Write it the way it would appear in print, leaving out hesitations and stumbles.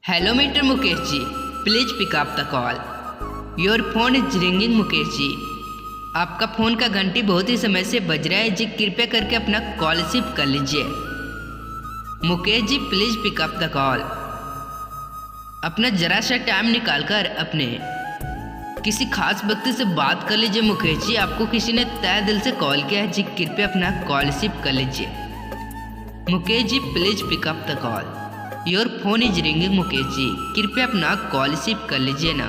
Hello mister Mukesh ji, please pick up the call. Your phone is ringing Mukesh ji. आपका phone का घंटी बहुत ही समय से बज रहा है जी, कृपया करके अपना कॉल रिसीव कर लीजिए। Mukesh ji please pick up the call. अपना जरा सा टाइम निकाल कर अपने किसी खास व्यक्ति से बात कर लीजिए। मुकेश जी आपको किसी ने तहे दिल से कॉल किया है जी, कृपया अपना कॉल रिसीव कर लीजिए। Mukesh ji please pick up the call. Your phone is ringing Mukesh ji, कृपया अपना कॉल रिसीव कर लीजिए ना।